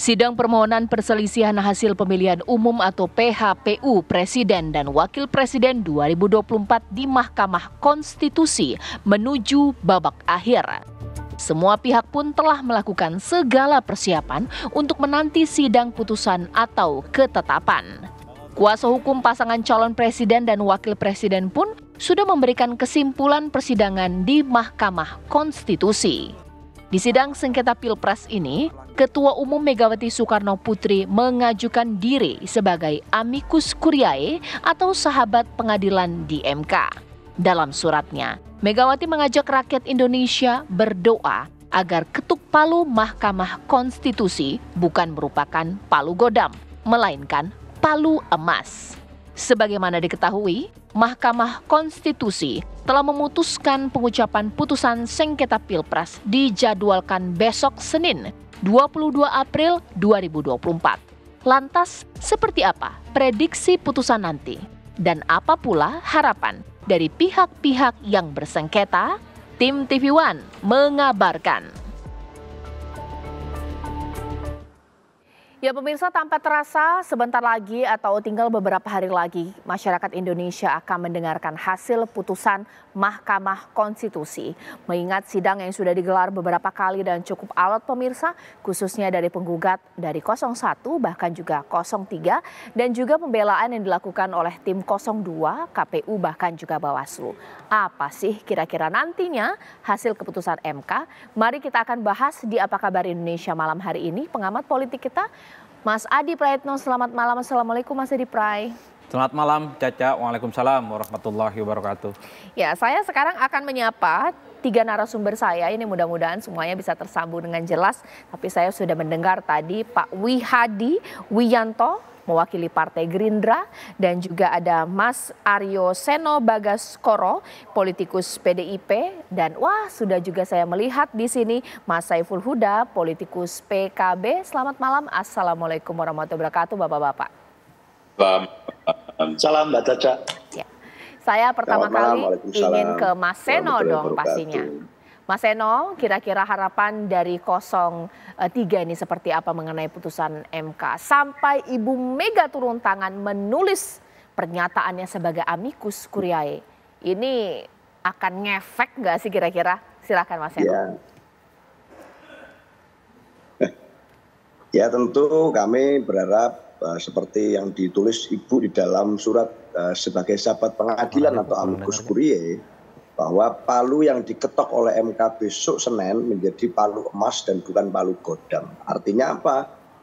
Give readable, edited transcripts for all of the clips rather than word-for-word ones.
Sidang permohonan perselisihan hasil pemilihan umum atau PHPU Presiden dan Wakil Presiden 2024 di Mahkamah Konstitusi menuju babak akhir. Semua pihak pun telah melakukan segala persiapan untuk menanti sidang putusan atau ketetapan. Kuasa hukum pasangan calon presiden dan wakil presiden pun sudah memberikan kesimpulan persidangan di Mahkamah Konstitusi. Di sidang sengketa Pilpres ini, Ketua Umum Megawati Soekarno Putri mengajukan diri sebagai amicus curiae atau sahabat pengadilan di MK. Dalam suratnya, Megawati mengajak rakyat Indonesia berdoa agar ketuk palu Mahkamah Konstitusi bukan merupakan palu godam, melainkan palu emas. Sebagaimana diketahui, Mahkamah Konstitusi telah memutuskan pengucapan putusan sengketa Pilpres dijadwalkan besok Senin, 22 April 2024. Lantas, seperti apa prediksi putusan nanti? Dan apa pula harapan dari pihak-pihak yang bersengketa? Tim TV One mengabarkan. Ya pemirsa, tanpa terasa sebentar lagi atau tinggal beberapa hari lagi masyarakat Indonesia akan mendengarkan hasil putusan Mahkamah Konstitusi. Mengingat sidang yang sudah digelar beberapa kali dan cukup alot pemirsa, khususnya dari penggugat dari 01 bahkan juga 03 dan juga pembelaan yang dilakukan oleh tim 02, KPU bahkan juga Bawaslu. Apa sih kira-kira nantinya hasil keputusan MK? Mari kita akan bahas di Apa Kabar Indonesia malam hari ini. Pengamat politik kita Mas Adi Praetno, selamat malam. Assalamualaikum Mas Adi Pray. Selamat malam Caca, waalaikumsalam warahmatullahi wabarakatuh. Ya, saya sekarang akan menyapa 3 narasumber saya. Ini mudah-mudahan semuanya bisa tersambung dengan jelas. Tapi saya sudah mendengar tadi Pak Wihadi Wiyanto, mewakili Partai Gerindra, dan juga ada Mas Aryo Seno Bagaskoro, politikus PDIP, dan sudah juga saya melihat di sini Mas Saiful Huda, politikus PKB. Selamat malam, assalamualaikum warahmatullahi wabarakatuh, bapak-bapak. Salam Mbak Caca. Ya. Saya pertama kali ingin ke Mas Seno dong pastinya. Mas Seno, kira-kira harapan dari 03 ini seperti apa mengenai putusan MK? Sampai Ibu Mega turun tangan menulis pernyataannya sebagai amicus curiae. Ini akan ngefek nggak sih kira-kira? Silakan Mas Seno. Ya tentu kami berharap seperti yang ditulis Ibu di dalam surat sebagai sahabat pengadilan atau amicus curiae, bahwa palu yang diketok oleh MK besok Senin menjadi palu emas dan bukan palu godam. Artinya apa?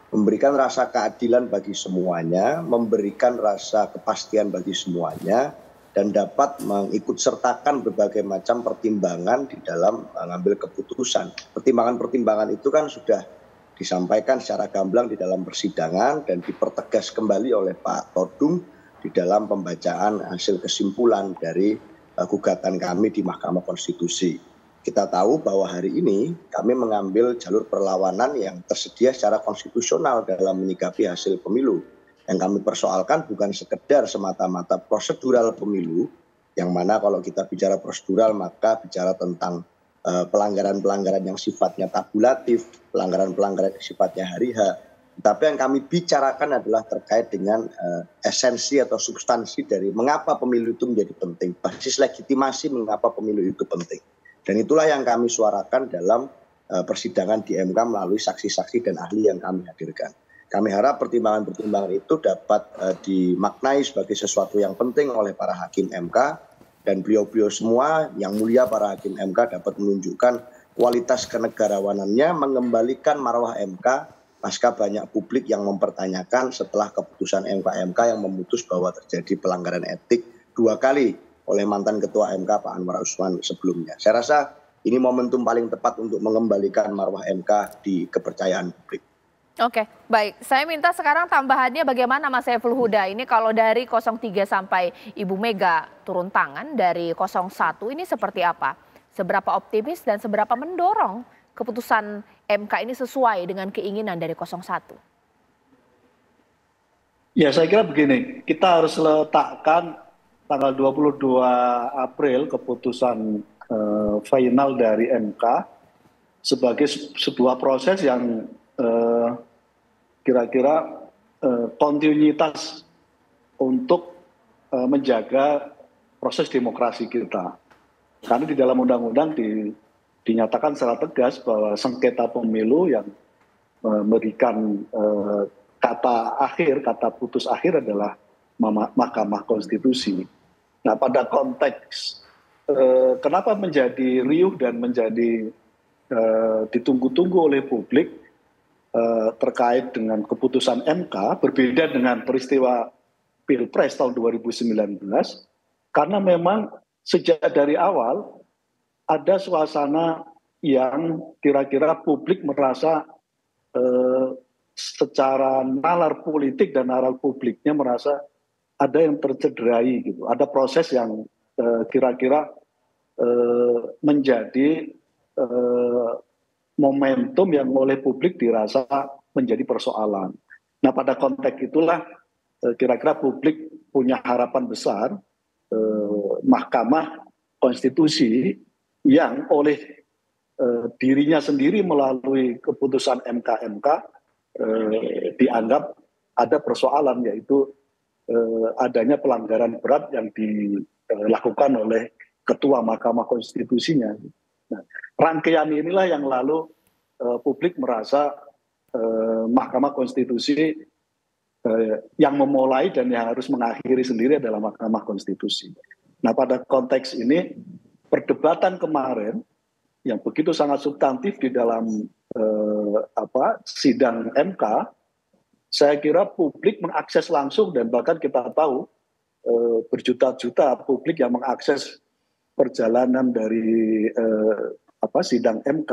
Memberikan rasa keadilan bagi semuanya, memberikan rasa kepastian bagi semuanya, dan dapat mengikutsertakan berbagai macam pertimbangan di dalam mengambil keputusan. Pertimbangan-pertimbangan itu kan sudah disampaikan secara gamblang di dalam persidangan dan dipertegas kembali oleh Pak Todung di dalam pembacaan hasil kesimpulan dari gugatan kami di Mahkamah Konstitusi. Kita tahu bahwa hari ini kami mengambil jalur perlawanan yang tersedia secara konstitusional dalam menyikapi hasil pemilu. Yang kami persoalkan bukan sekedar semata-mata prosedural pemilu, yang mana kalau kita bicara prosedural maka bicara tentang pelanggaran-pelanggaran yang sifatnya tabulatif, pelanggaran-pelanggaran yang sifatnya hari H. Tapi yang kami bicarakan adalah terkait dengan esensi atau substansi dari mengapa pemilu itu menjadi penting. Basis legitimasi mengapa pemilu itu penting. Dan itulah yang kami suarakan dalam persidangan di MK melalui saksi-saksi dan ahli yang kami hadirkan. Kami harap pertimbangan-pertimbangan itu dapat dimaknai sebagai sesuatu yang penting oleh para hakim MK. Dan beliau-beliau semua yang mulia para hakim MK dapat menunjukkan kualitas kenegarawanannya, mengembalikan marwah MK. Pasca banyak publik yang mempertanyakan setelah keputusan MK yang memutus bahwa terjadi pelanggaran etik 2 kali oleh mantan Ketua MK Pak Anwar Usman sebelumnya. Saya rasa ini momentum paling tepat untuk mengembalikan marwah MK di kepercayaan publik. Oke, baik. Saya minta sekarang tambahannya bagaimana Mas Saiful Huda. Ini kalau dari 03 sampai Ibu Mega turun tangan, dari 01 ini seperti apa? Seberapa optimis dan seberapa mendorong keputusan MK ini sesuai dengan keinginan dari 01? Ya, saya kira begini, kita harus letakkan tanggal 22 April keputusan final dari MK sebagai sebuah proses yang kira-kira kontinuitas untuk menjaga proses demokrasi kita. Karena di dalam undang-undang dinyatakan secara tegas bahwa sengketa pemilu yang memberikan kata akhir, kata putus akhir adalah Mahkamah Konstitusi. Nah, pada konteks kenapa menjadi riuh dan menjadi ditunggu-tunggu oleh publik terkait dengan keputusan MK, berbeda dengan peristiwa Pilpres tahun 2019, karena memang sejak dari awal ada suasana yang kira-kira publik merasa secara nalar politik dan nalar publiknya merasa ada yang tercederai gitu. Ada proses yang kira-kira menjadi momentum yang oleh publik dirasa menjadi persoalan. Nah, pada konteks itulah kira-kira publik punya harapan besar Mahkamah Konstitusi yang oleh dirinya sendiri melalui keputusan MK dianggap ada persoalan, yaitu adanya pelanggaran berat yang dilakukan oleh Ketua Mahkamah Konstitusinya. Nah, rangkaian inilah yang lalu publik merasa Mahkamah Konstitusi yang memulai dan yang harus mengakhiri sendiri adalah Mahkamah Konstitusi. Nah, pada konteks ini perdebatan kemarin yang begitu sangat substantif di dalam sidang MK, saya kira publik mengakses langsung dan bahkan kita tahu berjuta-juta publik yang mengakses perjalanan dari sidang MK.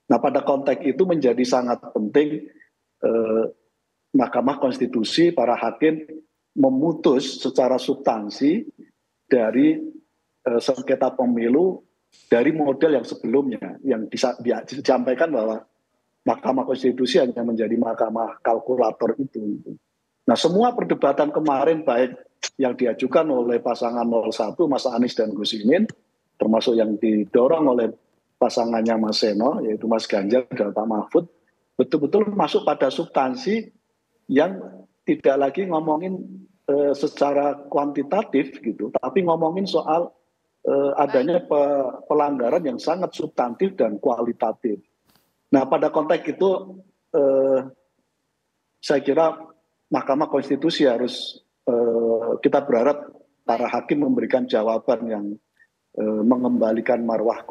Nah, pada konteks itu menjadi sangat penting Mahkamah Konstitusi, para hakim memutus secara substansi dari sengketa pemilu dari model yang sebelumnya, yang disampaikan bahwa Mahkamah Konstitusi hanya menjadi mahkamah kalkulator itu. Nah, semua perdebatan kemarin baik yang diajukan oleh pasangan 01 Mas Anies dan Gus Imin, termasuk yang didorong oleh pasangannya Mas Seno, yaitu Mas Ganjar dan Pak Mahfud, betul-betul masuk pada substansi yang tidak lagi ngomongin secara kuantitatif gitu, tapi ngomongin soal adanya pelanggaran yang sangat substantif dan kualitatif. Nah, pada konteks itu saya kira Mahkamah Konstitusi harus kita berharap para hakim memberikan jawaban yang mengembalikan marwah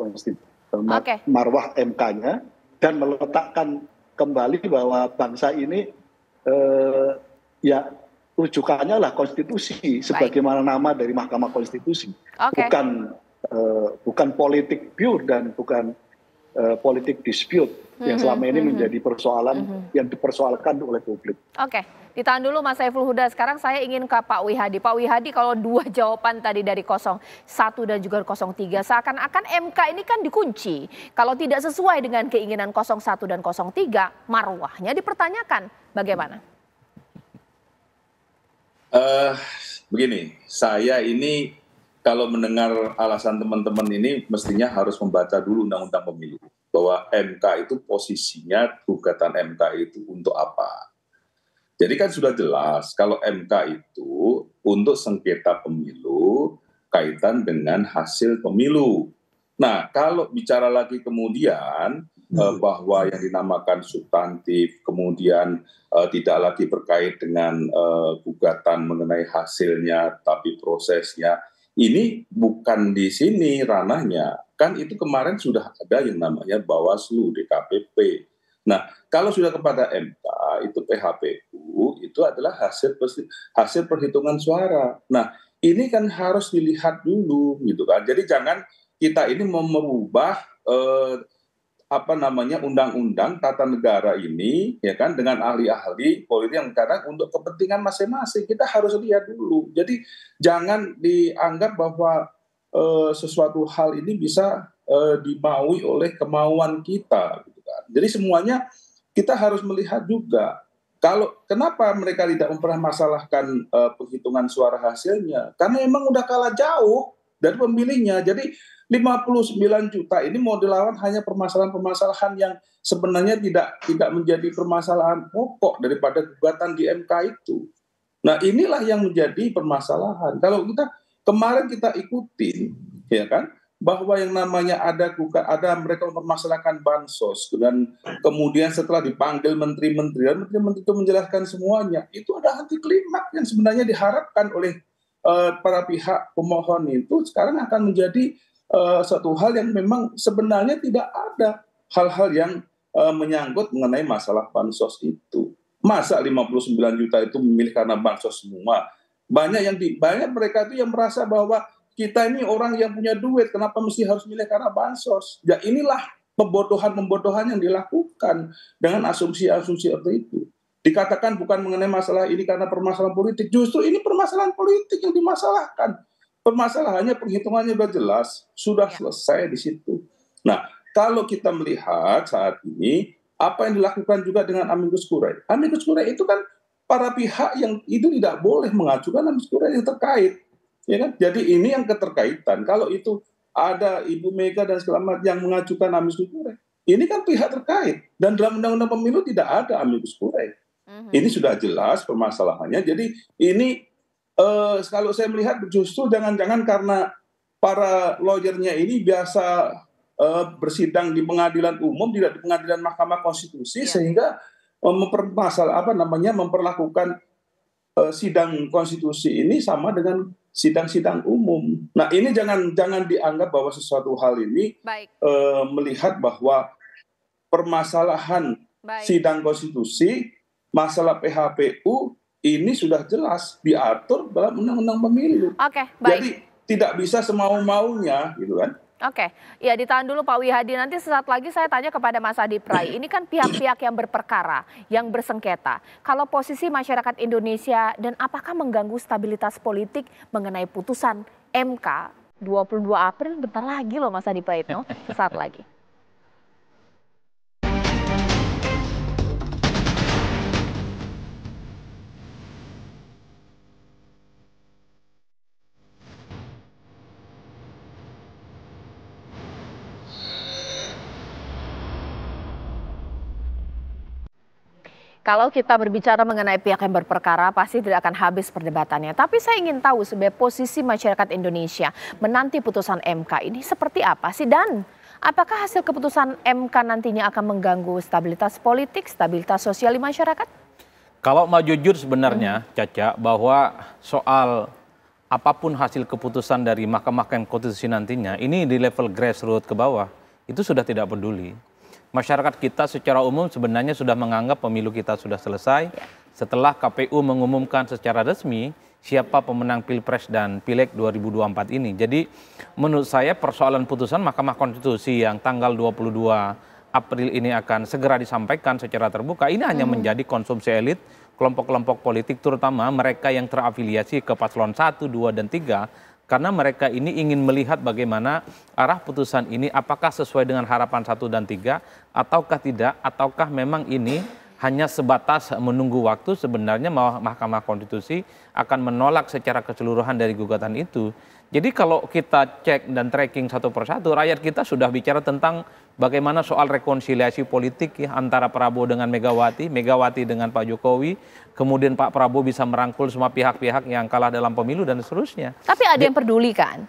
marwah MK-nya dan meletakkan kembali bahwa bangsa ini ya rujukannya lah konstitusi sebagaimana nama dari Mahkamah Konstitusi. Bukan politik pure dan bukan politik dispute yang selama ini menjadi persoalan yang dipersoalkan oleh publik. Oke, ditahan dulu Mas Saiful Huda. Sekarang saya ingin ke Pak Wihadi. Pak Wihadi, kalau dua jawaban tadi dari 01 dan juga 03, seakan-akan MK ini kan dikunci. Kalau tidak sesuai dengan keinginan 01 dan 03, marwahnya dipertanyakan. Bagaimana? Begini, saya ini kalau mendengar alasan teman-teman ini mestinya harus membaca dulu Undang-Undang Pemilu. Bahwa MK itu posisinya, gugatan MK itu untuk apa. Jadi kan sudah jelas kalau MK itu untuk sengketa pemilu kaitan dengan hasil pemilu. Nah, kalau bicara lagi kemudian bahwa yang dinamakan substantif, kemudian tidak lagi berkait dengan gugatan mengenai hasilnya, tapi prosesnya, ini bukan di sini ranahnya. Kan itu kemarin sudah ada yang namanya Bawaslu, DKPP. Nah, kalau sudah kepada MK, itu PHPU, itu adalah hasil perhitungan suara. Nah, ini kan harus dilihat dulu, gitu kan. Jadi jangan kita ini mau merubah undang-undang tata negara ini, ya kan, dengan ahli-ahli politik yang karena untuk kepentingan masing-masing. Kita harus lihat dulu. Jadi jangan dianggap bahwa sesuatu hal ini bisa dimaui oleh kemauan kita, gitu kan. Jadi semuanya kita harus melihat juga. Kenapa mereka tidak mempermasalahkan penghitungan suara hasilnya? Karena memang udah kalah jauh. dari pemilihnya. Jadi 59 juta ini mau dilawan hanya permasalahan-permasalahan yang sebenarnya tidak menjadi permasalahan pokok daripada gugatan di MK itu. Nah, inilah yang menjadi permasalahan. Kalau kemarin kita ikutin, ya kan, bahwa yang namanya ada mereka mempermasalahkan bansos, dan kemudian setelah dipanggil menteri-menteri, dan menteri-menteri itu menjelaskan semuanya, itu ada anti klimaks yang sebenarnya diharapkan oleh para pihak pemohon itu sekarang akan menjadi satu hal yang memang sebenarnya tidak ada hal-hal yang menyangkut mengenai masalah bansos itu. Masa 59 juta itu memilih karena bansos semua? Banyak mereka itu yang merasa bahwa kita ini orang yang punya duit, kenapa mesti harus milih karena bansos? Ya inilah pembodohan yang dilakukan dengan asumsi-asumsi seperti itu. Dikatakan bukan mengenai masalah ini karena permasalahan politik, justru ini permasalahan politik yang dimasalahkan. Permasalahannya, penghitungannya sudah jelas, sudah selesai di situ. Nah, kalau kita melihat saat ini, apa yang dilakukan juga dengan amicus curiae. Amicus curiae itu kan para pihak yang itu tidak boleh mengajukan amicus curiae yang terkait. Ya kan? Jadi ini yang keterkaitan. Kalau itu ada Ibu Mega dan segala macam yang mengajukan amicus curiae, ini kan pihak terkait. Dan dalam Undang-Undang Pemilu tidak ada amicus curiae. Ini sudah jelas permasalahannya. Jadi ini kalau saya melihat justru jangan-jangan karena para lawyernya ini biasa bersidang di pengadilan umum, tidak di pengadilan Mahkamah Konstitusi, sehingga memperlakukan sidang konstitusi ini sama dengan sidang-sidang umum. Nah, ini jangan dianggap bahwa sesuatu hal ini melihat bahwa permasalahan sidang konstitusi, masalah PHPU ini sudah jelas diatur dalam Undang-Undang Pemilu. Jadi tidak bisa semau-maunya, gitu kan? Oke, ya ditahan dulu Pak Wihadi. Nanti sesaat lagi saya tanya kepada Mas Adi Pray. Ini kan pihak-pihak yang berperkara, yang bersengketa. Kalau posisi masyarakat Indonesia dan apakah mengganggu stabilitas politik mengenai putusan MK 22 April, bentar lagi loh Mas Adi Praitno, sesaat lagi. Kalau kita berbicara mengenai pihak yang berperkara, pasti tidak akan habis perdebatannya. Tapi saya ingin tahu sebenarnya posisi masyarakat Indonesia menanti putusan MK ini seperti apa sih? Dan apakah hasil keputusan MK nantinya akan mengganggu stabilitas politik, stabilitas sosial di masyarakat? Kalau mau jujur sebenarnya, Caca, bahwa soal apapun hasil keputusan dari Mahkamah Konstitusi nantinya, ini di level grassroots ke bawah, itu sudah tidak peduli. Masyarakat kita secara umum sebenarnya sudah menganggap pemilu kita sudah selesai setelah KPU mengumumkan secara resmi siapa pemenang Pilpres dan Pileg 2024 ini. Jadi menurut saya persoalan putusan Mahkamah Konstitusi yang tanggal 22 April ini akan segera disampaikan secara terbuka, ini hanya menjadi konsumsi elit, kelompok-kelompok politik terutama mereka yang terafiliasi ke paslon 1, 2, dan 3. Karena mereka ini ingin melihat bagaimana arah putusan ini apakah sesuai dengan harapan 1 dan 3 ataukah tidak, ataukah memang ini hanya sebatas menunggu waktu. Sebenarnya Mahkamah Konstitusi akan menolak secara keseluruhan dari gugatan itu. Jadi kalau kita cek dan tracking satu persatu, rakyat kita sudah bicara tentang bagaimana soal rekonsiliasi politik ya, antara Prabowo dengan Megawati, Megawati dengan Pak Jokowi, kemudian Pak Prabowo bisa merangkul semua pihak-pihak yang kalah dalam pemilu dan seterusnya. Tapi ada yang peduli kan?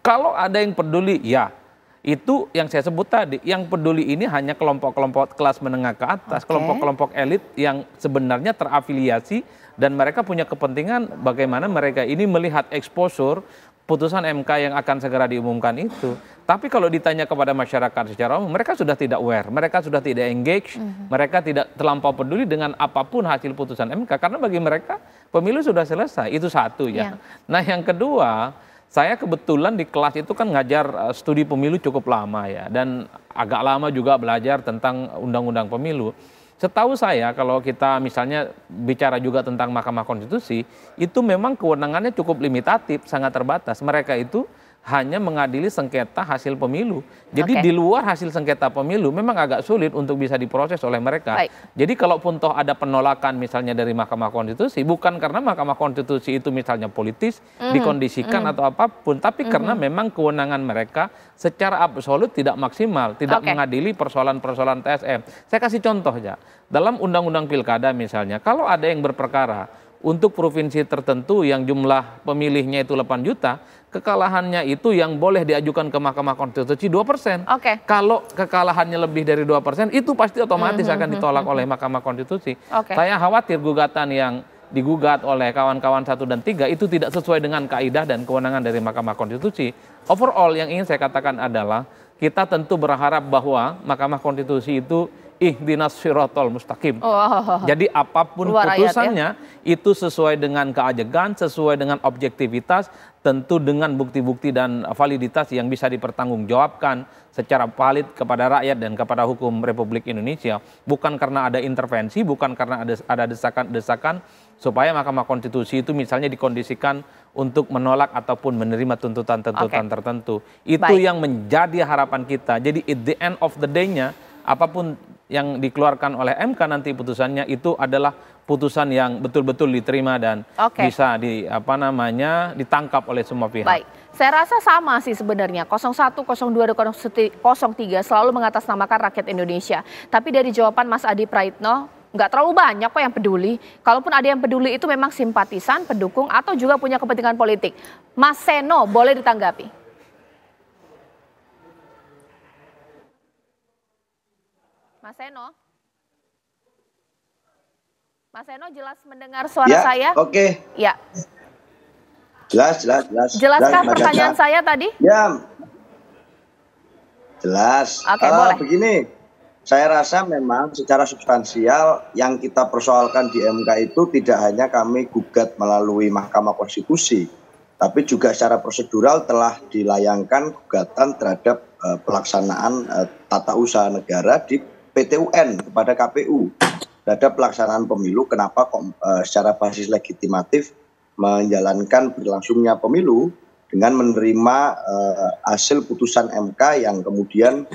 Kalau ada yang peduli, ya. Itu yang saya sebut tadi, yang peduli ini hanya kelompok-kelompok kelas menengah ke atas, kelompok-kelompok elit yang sebenarnya terafiliasi dan mereka punya kepentingan bagaimana mereka ini melihat exposure putusan MK yang akan segera diumumkan itu. Tapi kalau ditanya kepada masyarakat secara umum, mereka sudah tidak aware, mereka sudah tidak engage, mereka tidak terlampau peduli dengan apapun hasil putusan MK karena bagi mereka pemilu sudah selesai. Itu satu ya. Nah yang kedua, saya kebetulan di kelas itu kan ngajar studi pemilu cukup lama ya, dan agak lama juga belajar tentang undang-undang pemilu. Setahu saya kalau kita misalnya bicara juga tentang Mahkamah Konstitusi, itu memang kewenangannya cukup limitatif, sangat terbatas. Mereka itu hanya mengadili sengketa hasil pemilu. Jadi Oke. di luar hasil sengketa pemilu memang agak sulit untuk bisa diproses oleh mereka. Baik. Jadi kalaupun toh ada penolakan misalnya dari Mahkamah Konstitusi, bukan karena Mahkamah Konstitusi itu misalnya politis, dikondisikan atau apapun, tapi karena memang kewenangan mereka secara absolut tidak maksimal, tidak Oke. mengadili persoalan-persoalan TSM. Saya kasih contoh ya, dalam Undang-Undang Pilkada misalnya, kalau ada yang berperkara untuk provinsi tertentu yang jumlah pemilihnya itu 8 juta, kekalahannya itu yang boleh diajukan ke Mahkamah Konstitusi 2%. Oke. Kalau kekalahannya lebih dari 2%, itu pasti otomatis akan ditolak oleh Mahkamah Konstitusi. Oke. Saya khawatir gugatan yang digugat oleh kawan-kawan 1 dan 3 itu tidak sesuai dengan kaidah dan kewenangan dari Mahkamah Konstitusi. Overall yang ingin saya katakan adalah kita tentu berharap bahwa Mahkamah Konstitusi itu ihdinas sirotol mustaqim. Jadi apapun Luar ayat, ya. putusannya itu sesuai dengan keajegan, sesuai dengan objektivitas, tentu dengan bukti-bukti dan validitas yang bisa dipertanggungjawabkan secara valid kepada rakyat dan kepada hukum Republik Indonesia. Bukan karena ada intervensi, bukan karena ada desakan-desakan supaya Mahkamah Konstitusi itu misalnya dikondisikan untuk menolak ataupun menerima tuntutan-tuntutan tertentu. Itu Baik. yang menjadi harapan kita. Jadi at the end of the day-nya, apapun yang dikeluarkan oleh MK nanti putusannya itu adalah putusan yang betul-betul diterima dan Oke. bisa ditangkap oleh semua pihak. Baik, saya rasa sama sih sebenarnya. 01, 02, dan 03 selalu mengatasnamakan rakyat Indonesia. Tapi dari jawaban Mas Adi Praitno, nggak terlalu banyak kok yang peduli. Kalaupun ada yang peduli itu memang simpatisan, pendukung, atau juga punya kepentingan politik. Mas Seno, boleh ditanggapi? Mas Seno? Mas Seno jelas mendengar suara Ya, saya? oke. Ya. Jelas. Jelaskah Mbak pertanyaan Caca. saya tadi? Ya, jelas. Oke, boleh. Begini, saya rasa memang secara substansial yang kita persoalkan di MK itu tidak hanya kami gugat melalui Mahkamah Konstitusi, tapi juga secara prosedural telah dilayangkan gugatan terhadap pelaksanaan tata usaha negara di PT UN kepada KPU terhadap pelaksanaan pemilu. Kenapa kok secara basis legitimatif menjalankan berlangsungnya pemilu dengan menerima hasil putusan MK yang kemudian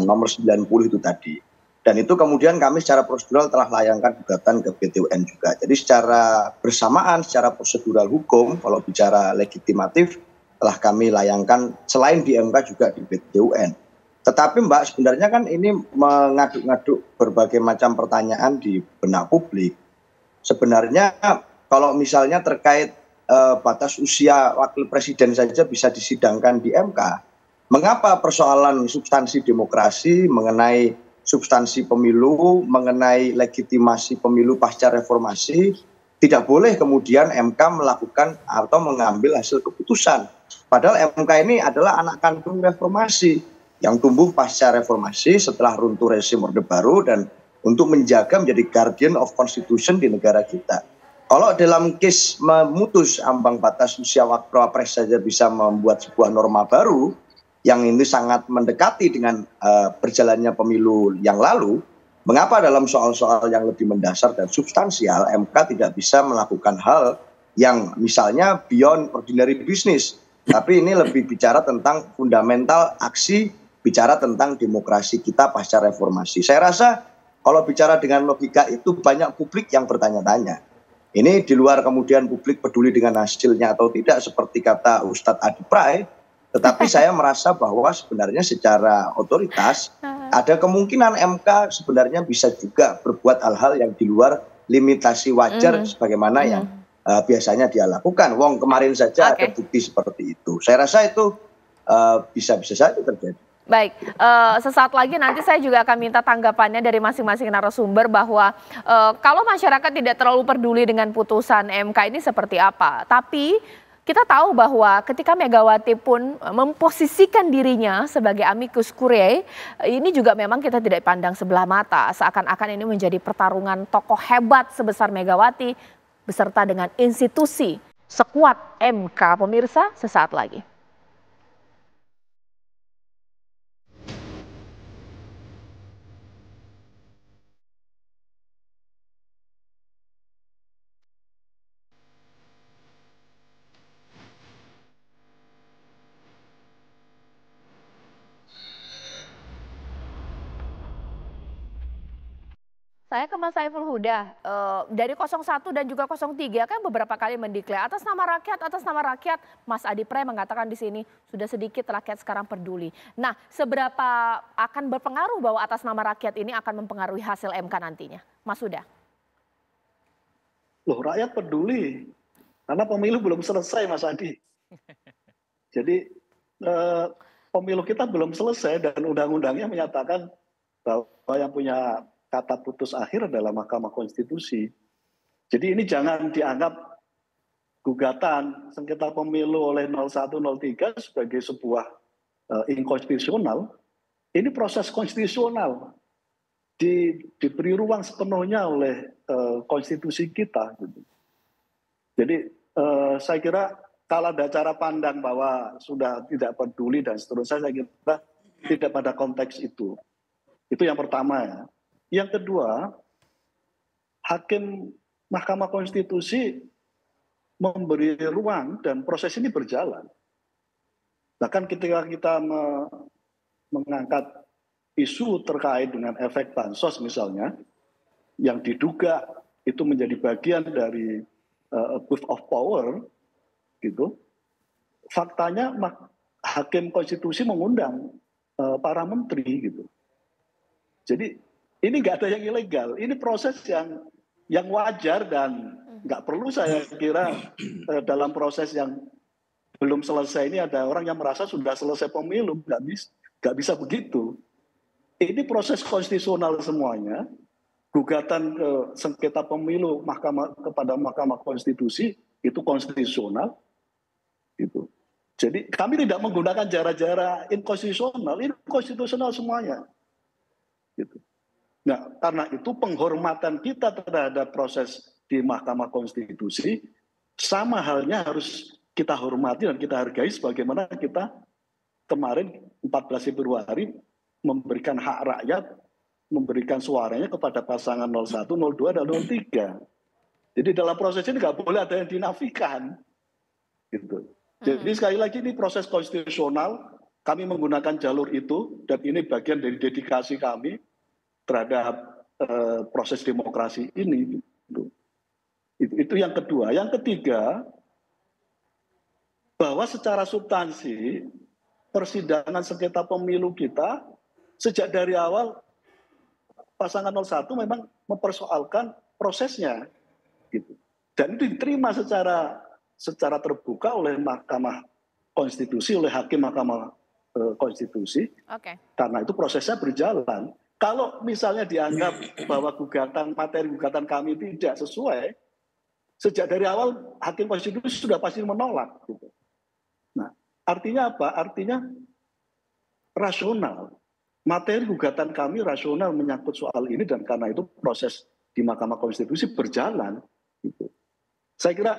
nomor 90 itu tadi. Dan itu kemudian kami secara prosedural telah layangkan gugatan ke PT UN juga. Jadi secara bersamaan, secara prosedural hukum, kalau bicara legitimatif, telah kami layangkan selain di MK juga di PT UN. Tetapi Mbak, sebenarnya kan ini mengaduk-ngaduk berbagai macam pertanyaan di benak publik. Sebenarnya kalau misalnya terkait batas usia wakil presiden saja bisa disidangkan di MK, mengapa persoalan substansi demokrasi mengenai substansi pemilu, mengenai legitimasi pemilu pasca reformasi, tidak boleh kemudian MK melakukan atau mengambil hasil keputusan. Padahal MK ini adalah anak kandung reformasi yang tumbuh pasca reformasi setelah runtuh rezim Orde Baru dan untuk menjaga menjadi guardian of constitution di negara kita. Kalau dalam case memutus ambang batas usia wapres saja bisa membuat sebuah norma baru yang ini sangat mendekati dengan berjalannya pemilu yang lalu, mengapa dalam soal-soal yang lebih mendasar dan substansial MK tidak bisa melakukan hal yang misalnya beyond ordinary business, tapi ini lebih bicara tentang fundamental aksi, bicara tentang demokrasi kita pasca reformasi. Saya rasa kalau bicara dengan logika itu banyak publik yang bertanya-tanya. Ini di luar kemudian publik peduli dengan hasilnya atau tidak seperti kata Ustadz Adi Pray, tetapi saya merasa bahwa sebenarnya secara otoritas ada kemungkinan MK sebenarnya bisa juga berbuat hal-hal yang di luar limitasi wajar sebagaimana yang biasanya dia lakukan. Wong kemarin saja ada bukti seperti itu. Saya rasa itu bisa-bisa saja terjadi. Baik, sesaat lagi nanti saya juga akan minta tanggapannya dari masing-masing narasumber bahwa kalau masyarakat tidak terlalu peduli dengan putusan MK ini seperti apa. Tapi kita tahu bahwa ketika Megawati pun memposisikan dirinya sebagai amicus curiae, ini juga memang kita tidak pandang sebelah mata. Seakan-akan ini menjadi pertarungan tokoh hebat sebesar Megawati beserta dengan institusi sekuat MK. Pemirsa, sesaat lagi. Saya ke Mas Saiful Huda, dari 01 dan juga 03 kan beberapa kali mendeklar atas nama rakyat, Mas Adi Pray mengatakan di sini sudah sedikit rakyat sekarang peduli. Nah, seberapa akan berpengaruh bahwa atas nama rakyat ini akan mempengaruhi hasil MK nantinya? Mas Huda. Loh, rakyat peduli, karena pemilu belum selesai, Mas Adi. Jadi pemilu kita belum selesai dan undang-undangnya menyatakan bahwa yang punya kata putus akhir adalah Mahkamah Konstitusi. Jadi ini jangan dianggap gugatan sengketa pemilu oleh 0103 sebagai sebuah inkonstitusional. Ini proses konstitusional. Diberi ruang sepenuhnya oleh konstitusi kita. Gitu. Jadi saya kira kalau ada cara pandang bahwa sudah tidak peduli dan seterusnya, saya kira tidak pada konteks itu. Itu yang pertama ya. Yang kedua, hakim Mahkamah Konstitusi memberi ruang dan proses ini berjalan. Bahkan ketika kita mengangkat isu terkait dengan efek bansos misalnya, yang diduga itu menjadi bagian dari abuse of power, gitu. Faktanya hakim konstitusi mengundang para menteri, gitu. Jadi ini nggak ada yang ilegal, ini proses yang wajar dan nggak perlu saya kira dalam proses yang belum selesai ini ada orang yang merasa sudah selesai pemilu, nggak bisa begitu. Ini proses konstitusional semuanya, gugatan ke sengketa pemilu kepada Mahkamah Konstitusi itu konstitusional, gitu. Jadi kami tidak menggunakan cara-cara inkonstitusional, ini konstitusional semuanya, gitu. Nah, karena itu penghormatan kita terhadap proses di Mahkamah Konstitusi sama halnya harus kita hormati dan kita hargai sebagaimana kita kemarin 14 Februari memberikan hak rakyat, memberikan suaranya kepada pasangan 01, 02, dan 03. Jadi dalam proses ini nggak boleh ada yang dinafikan, gitu. Jadi sekali lagi ini proses konstitusional, kami menggunakan jalur itu dan ini bagian dari dedikasi kami terhadap proses demokrasi ini. Itu yang kedua. Yang ketiga, bahwa secara substansi persidangan sengketa pemilu kita sejak dari awal pasangan 01 memang mempersoalkan prosesnya, gitu. Dan itu diterima secara terbuka oleh Mahkamah Konstitusi, oleh hakim Mahkamah Konstitusi. Karena itu prosesnya berjalan. Kalau misalnya dianggap bahwa materi gugatan kami tidak sesuai, sejak dari awal hakim konstitusi sudah pasti menolak. Gitu. Nah, artinya apa? Artinya rasional. Materi gugatan kami rasional menyangkut soal ini dan karena itu proses di Mahkamah Konstitusi berjalan. Gitu. Saya kira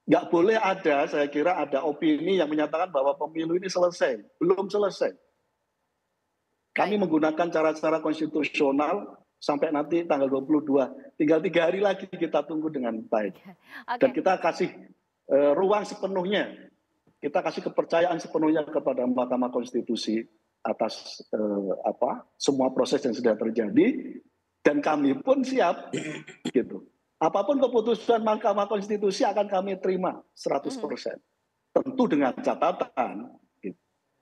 nggak boleh ada opini yang menyatakan bahwa pemilu ini selesai. Belum selesai. Kami menggunakan cara-cara konstitusional sampai nanti tanggal 22. Tinggal 3 hari lagi kita tunggu dengan baik. Dan kita kasih ruang sepenuhnya. Kita kasih kepercayaan sepenuhnya kepada Mahkamah Konstitusi atas semua proses yang sudah terjadi. Dan kami pun siap. Gitu. Apapun keputusan Mahkamah Konstitusi akan kami terima 100%. Tentu dengan catatan.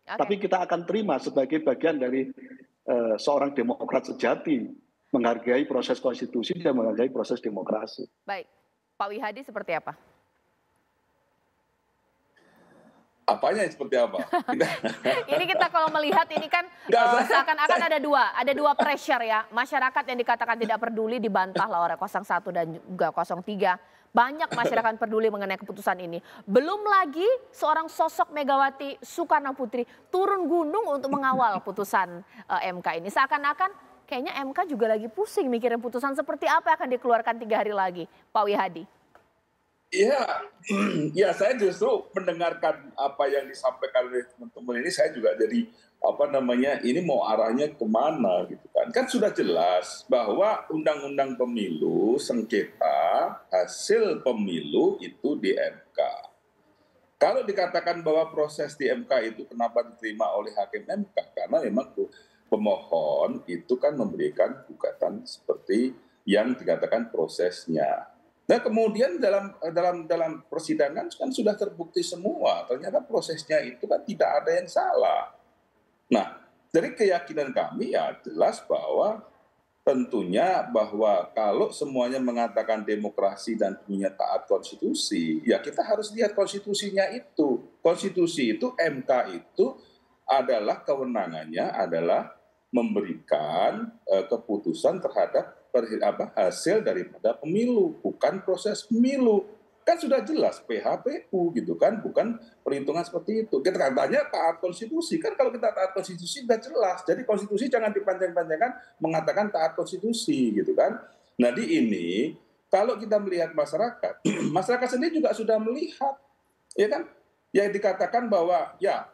Tapi kita akan terima sebagai bagian dari seorang demokrat sejati, menghargai proses konstitusi dan menghargai proses demokrasi. Baik, Pak Wihadi seperti apa? Apanya seperti apa? Ini kita kalau melihat ini kan seakan-akan ada dua pressure ya. Masyarakat yang dikatakan tidak peduli dibantah lah oleh 01 dan juga 03. Banyak masyarakat peduli mengenai keputusan ini. Belum lagi seorang sosok Megawati Soekarno Putri turun gunung untuk mengawal putusan MK ini. Seakan-akan kayaknya MK juga lagi pusing mikirin putusan seperti apa yang akan dikeluarkan 3 hari lagi. Pak Wihadi. Ya saya justru mendengarkan apa yang disampaikan oleh teman-teman ini, saya juga jadi ini mau arahnya kemana gitu kan. Kan sudah jelas bahwa undang-undang pemilu, sengketa hasil pemilu itu di MK. Kalau dikatakan bahwa proses di MK itu kenapa diterima oleh hakim MK, karena memang pemohon itu kan memberikan gugatan seperti yang dikatakan prosesnya. Nah kemudian dalam persidangan kan sudah terbukti semua, ternyata prosesnya itu kan tidak ada yang salah. Nah dari keyakinan kami ya jelas bahwa tentunya bahwa kalau semuanya mengatakan demokrasi dan punya taat konstitusi, ya kita harus lihat konstitusinya itu. Konstitusi itu, MK itu adalah kewenangannya adalah memberikan keputusan terhadap hasil daripada pemilu, bukan proses pemilu. Kan sudah jelas PHPU gitu kan, bukan perhitungan seperti itu. Kita katanya taat konstitusi, kan kalau kita taat konstitusi sudah jelas. Jadi konstitusi jangan dipanjang-panjangkan mengatakan taat konstitusi gitu kan. Nah di ini kalau kita melihat masyarakat, masyarakat sendiri juga sudah melihat, ya kan, yang dikatakan bahwa ya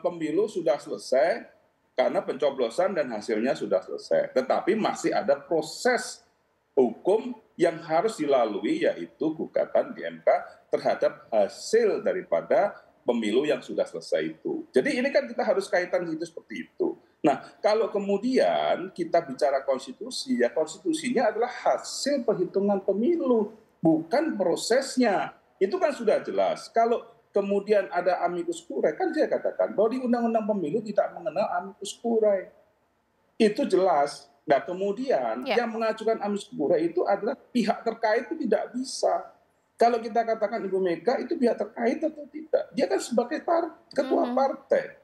pemilu sudah selesai karena pencoblosan dan hasilnya sudah selesai. Tetapi masih ada proses hukum yang harus dilalui, yaitu gugatan di MK terhadap hasil daripada pemilu yang sudah selesai itu. Jadi ini kan kita harus kaitan itu seperti itu. Nah kalau kemudian kita bicara konstitusi, ya konstitusinya adalah hasil perhitungan pemilu, bukan prosesnya. Itu kan sudah jelas. Kalau kemudian ada amicus curiae, kan saya katakan bahwa di Undang-Undang Pemilu tidak mengenal amicus curiae. Itu jelas. Nah kemudian yang mengajukan amicus curiae itu adalah pihak terkait itu tidak bisa. Kalau kita katakan Ibu Mega itu pihak terkait atau tidak, dia kan sebagai ketua partai.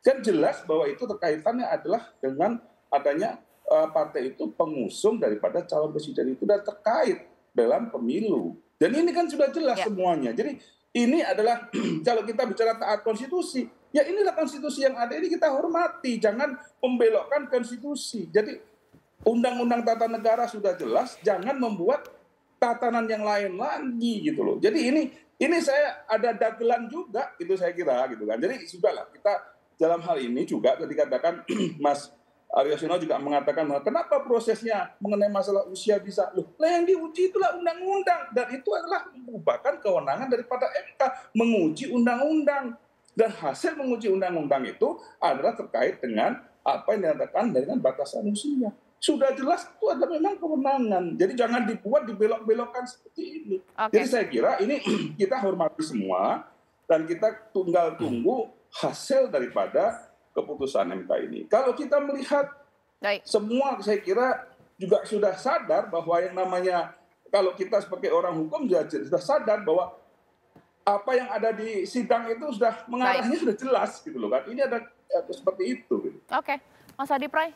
Kan jelas bahwa itu terkaitannya adalah dengan adanya partai itu pengusung daripada calon presiden itu dan terkait dalam pemilu. Dan ini kan sudah jelas semuanya. Jadi ini adalah kalau kita bicara taat konstitusi, ya inilah konstitusi yang ada ini kita hormati, jangan membelokkan konstitusi. Jadi undang-undang tata negara sudah jelas, jangan membuat tatanan yang lain lagi gitu loh. Jadi ini saya ada dagelan juga itu saya kira gitu kan. Jadi sudahlah kita dalam hal ini juga ketika katakan Mas Arya Sino juga mengatakan kenapa prosesnya mengenai masalah usia bisa loh yang diuji itulah undang-undang dan itu adalah merupakan kewenangan daripada MK menguji undang-undang dan hasil menguji undang-undang itu adalah terkait dengan apa yang dikatakan dengan batasan usia. Sudah jelas itu adalah memang kewenangan. Jadi jangan dibuat dibelok-belokkan seperti ini. Jadi saya kira ini kita hormati semua dan kita tinggal tunggu hasil daripada keputusan MK ini. Kalau kita melihat semua saya kira juga sudah sadar bahwa yang namanya kalau kita sebagai orang hukum sudah sadar bahwa apa yang ada di sidang itu sudah mengarahnya sudah jelas gitu loh kan. Ini ada seperti itu. Gitu. Oke, Mas Adi Pray.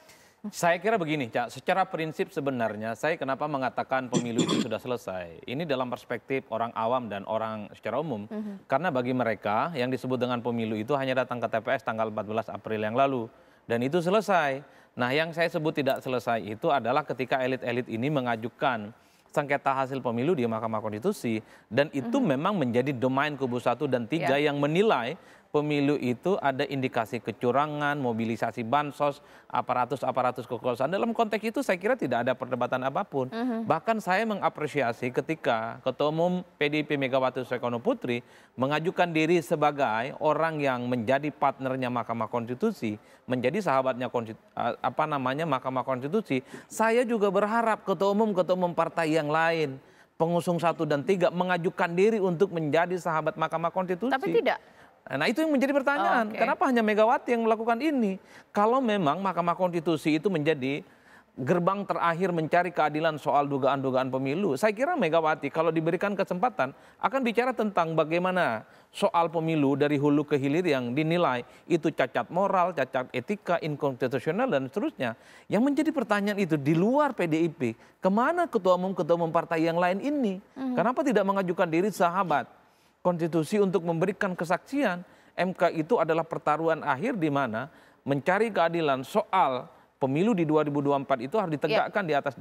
Saya kira begini, Cak. Secara prinsip sebenarnya saya kenapa mengatakan pemilu itu sudah selesai. Ini dalam perspektif orang awam dan orang secara umum. Karena bagi mereka yang disebut dengan pemilu itu hanya datang ke TPS tanggal 14 April yang lalu. Dan itu selesai. Nah yang saya sebut tidak selesai itu adalah ketika elit-elit ini mengajukan sengketa hasil pemilu di Mahkamah Konstitusi. Dan itu memang menjadi domain kubu 1 dan 3 yang menilai pemilu itu ada indikasi kecurangan, mobilisasi bansos, aparatus kekuasaan. Dalam konteks itu saya kira tidak ada perdebatan apapun. Bahkan saya mengapresiasi ketika Ketua Umum PDIP Megawati Soekarno Putri mengajukan diri sebagai orang yang menjadi partnernya Mahkamah Konstitusi, menjadi sahabatnya Mahkamah Konstitusi. Saya juga berharap ketua umum partai yang lain, pengusung 1 dan 3 mengajukan diri untuk menjadi sahabat Mahkamah Konstitusi. Tapi tidak. Nah itu yang menjadi pertanyaan, kenapa hanya Megawati yang melakukan ini? Kalau memang Mahkamah Konstitusi itu menjadi gerbang terakhir mencari keadilan soal dugaan-dugaan pemilu, saya kira Megawati kalau diberikan kesempatan akan bicara tentang bagaimana soal pemilu dari hulu ke hilir yang dinilai itu cacat moral, cacat etika, inkonstitusional dan seterusnya. Yang menjadi pertanyaan itu di luar PDIP, kemana ketua umum partai yang lain ini? Kenapa tidak mengajukan diri sahabat Konstitusi untuk memberikan kesaksian? MK itu adalah pertaruhan akhir di mana mencari keadilan soal pemilu di 2024 itu harus ditegakkan di atas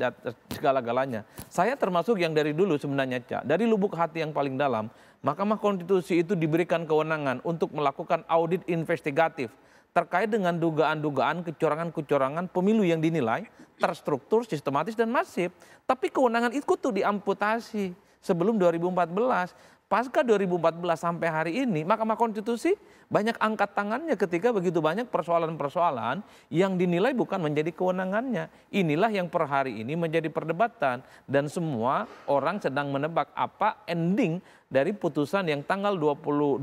segala-galanya. Saya termasuk yang dari dulu sebenarnya, Cak, dari lubuk hati yang paling dalam, Mahkamah Konstitusi itu diberikan kewenangan untuk melakukan audit investigatif terkait dengan dugaan-dugaan kecurangan-kecurangan pemilu yang dinilai terstruktur, sistematis dan masif. Tapi kewenangan itu tuh diamputasi sebelum 2014. pasca 2014 sampai hari ini Mahkamah Konstitusi banyak angkat tangannya ketika begitu banyak persoalan-persoalan yang dinilai bukan menjadi kewenangannya. Inilah yang per hari ini menjadi perdebatan dan semua orang sedang menebak apa ending dari putusan yang tanggal 22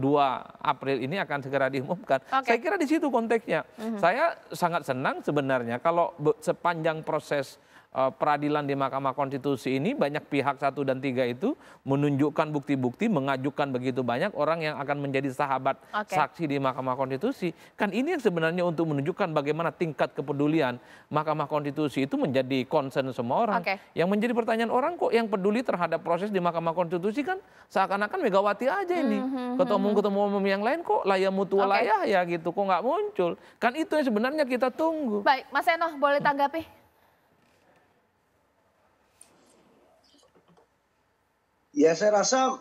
April ini akan segera diumumkan. Saya kira di situ konteksnya. Saya sangat senang sebenarnya kalau sepanjang proses peradilan di Mahkamah Konstitusi ini banyak pihak 1 dan 3 itu menunjukkan bukti-bukti, mengajukan begitu banyak orang yang akan menjadi sahabat saksi di Mahkamah Konstitusi. Kan ini yang sebenarnya untuk menunjukkan bagaimana tingkat kepedulian Mahkamah Konstitusi itu menjadi concern semua orang. Yang menjadi pertanyaan orang, kok yang peduli terhadap proses di Mahkamah Konstitusi kan seakan-akan Megawati aja ini. Ketua umum yang lain kok layah mutu layah ya gitu, kok nggak muncul. Kan itu yang sebenarnya kita tunggu. Baik, Mas Eno boleh tanggapi? Ya saya rasa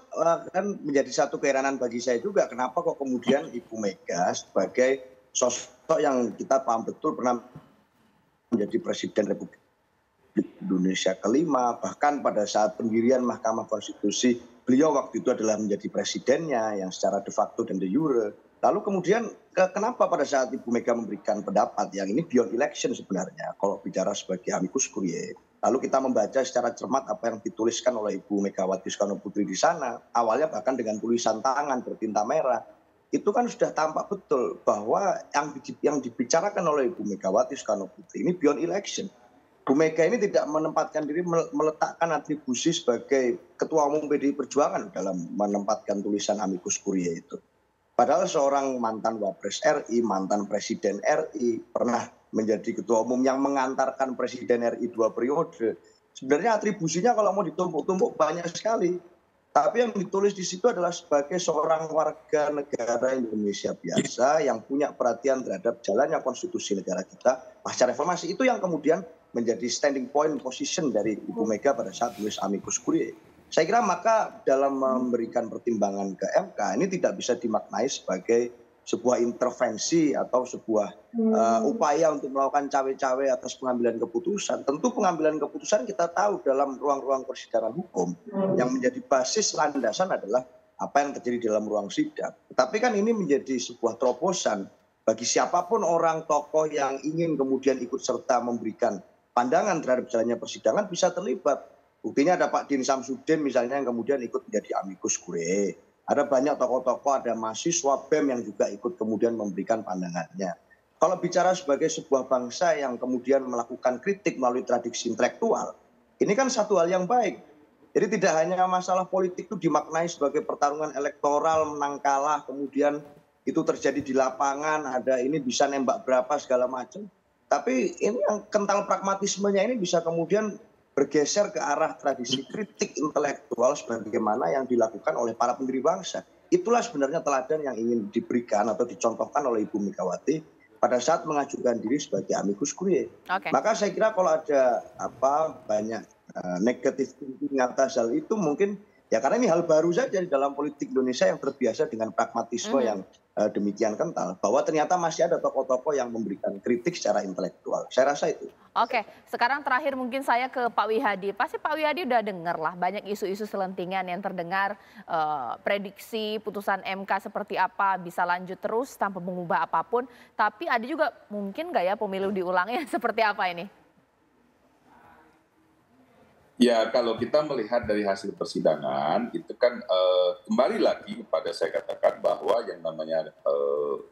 kan menjadi satu keheranan bagi saya juga kenapa kok kemudian Ibu Mega sebagai sosok yang kita paham betul pernah menjadi Presiden Republik Indonesia kelima, bahkan pada saat pendirian Mahkamah Konstitusi beliau waktu itu adalah menjadi presidennya yang secara de facto dan de jure. Lalu kemudian kenapa pada saat Ibu Mega memberikan pendapat yang ini beyond election sebenarnya kalau bicara sebagai amicus curiae. Lalu kita membaca secara cermat apa yang dituliskan oleh Ibu Megawati Soekarno Putri di sana. Awalnya bahkan dengan tulisan tangan bertinta merah. Itu kan sudah tampak betul bahwa yang dibicarakan oleh Ibu Megawati Soekarno Putri ini beyond election. Bu Mega ini tidak menempatkan diri meletakkan atribusi sebagai Ketua Umum PDI Perjuangan dalam menempatkan tulisan amicus curiae itu. Padahal seorang mantan Wapres RI, mantan Presiden RI, pernah menjadi ketua umum yang mengantarkan Presiden RI 2 periode. Sebenarnya atribusinya kalau mau ditumpuk-tumpuk banyak sekali. Tapi yang ditulis di situ adalah sebagai seorang warga negara Indonesia biasa yang punya perhatian terhadap jalannya konstitusi negara kita pasca reformasi. Itu yang kemudian menjadi standing point position dari Ibu Mega pada saat tulis amicus curiae. Saya kira maka dalam memberikan pertimbangan ke MK ini tidak bisa dimaknai sebagai sebuah intervensi atau sebuah upaya untuk melakukan cawe-cawe atas pengambilan keputusan. Tentu pengambilan keputusan kita tahu dalam ruang-ruang persidangan hukum yang menjadi basis landasan adalah apa yang terjadi dalam ruang sidang. Tetapi kan ini menjadi sebuah terobosan bagi siapapun orang tokoh yang ingin kemudian ikut serta memberikan pandangan terhadap jalannya persidangan bisa terlibat. Buktinya ada Pak Din Samsudin misalnya yang kemudian ikut menjadi amicus curiae. Ada banyak tokoh-tokoh, ada mahasiswa BEM yang juga ikut kemudian memberikan pandangannya. Kalau bicara sebagai sebuah bangsa yang kemudian melakukan kritik melalui tradisi intelektual, ini kan satu hal yang baik. Jadi tidak hanya masalah politik itu dimaknai sebagai pertarungan elektoral, menang kalah, kemudian itu terjadi di lapangan, ada ini bisa nembak berapa segala macam. Tapi ini yang kental pragmatismenya ini bisa kemudian bergeser ke arah tradisi kritik intelektual sebagaimana yang dilakukan oleh para pendiri bangsa. Itulah sebenarnya teladan yang ingin diberikan atau dicontohkan oleh Ibu Megawati pada saat mengajukan diri sebagai amicus curiae. Maka saya kira kalau ada banyak negatif thinking atas hal itu mungkin ya karena ini hal baru saja di dalam politik Indonesia yang terbiasa dengan pragmatisme yang demikian kental, bahwa ternyata masih ada tokoh-tokoh yang memberikan kritik secara intelektual. Saya rasa itu. Oke, sekarang terakhir mungkin saya ke Pak Wihadi. Pasti Pak Wihadi udah dengar lah banyak isu-isu selentingan yang terdengar, prediksi putusan MK seperti apa, bisa lanjut terus tanpa mengubah apapun. Tapi ada juga mungkin nggak ya pemilu diulangnya seperti apa ini? Ya kalau kita melihat dari hasil persidangan itu kan kembali lagi pada saya katakan bahwa yang namanya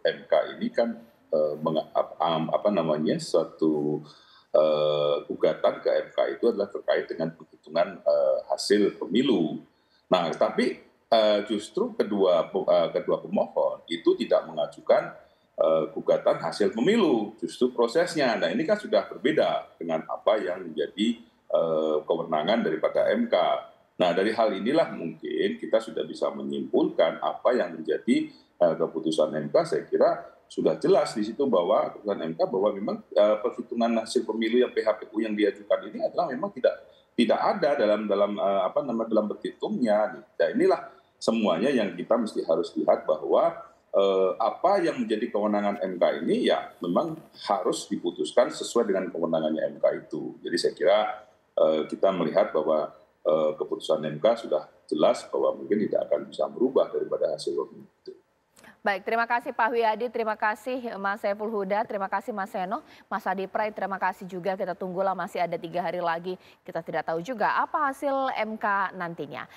MK ini kan suatu gugatan ke MK itu adalah terkait dengan penghitungan hasil pemilu. Nah tapi justru kedua pemohon itu tidak mengajukan gugatan hasil pemilu, justru prosesnya. Nah ini kan sudah berbeda dengan apa yang menjadi kewenangan daripada MK. Nah dari hal inilah mungkin kita sudah bisa menyimpulkan apa yang menjadi keputusan MK. Saya kira sudah jelas di situ bahwa keputusan MK bahwa memang perhitungan hasil pemilu yang PHPU yang diajukan ini adalah memang tidak ada dalam petitumnya. Nah inilah semuanya yang kita mesti harus lihat bahwa apa yang menjadi kewenangan MK ini ya memang harus diputuskan sesuai dengan kewenangannya MK itu. Jadi saya kira kita melihat bahwa keputusan MK sudah jelas bahwa mungkin tidak akan bisa berubah daripada hasil pemilu itu. Baik, terima kasih Pak Wiyadi, terima kasih Mas Saiful Huda, terima kasih Mas Seno, Mas Adi Pray, terima kasih juga. Kita tunggulah, masih ada 3 hari lagi. Kita tidak tahu juga apa hasil MK nantinya.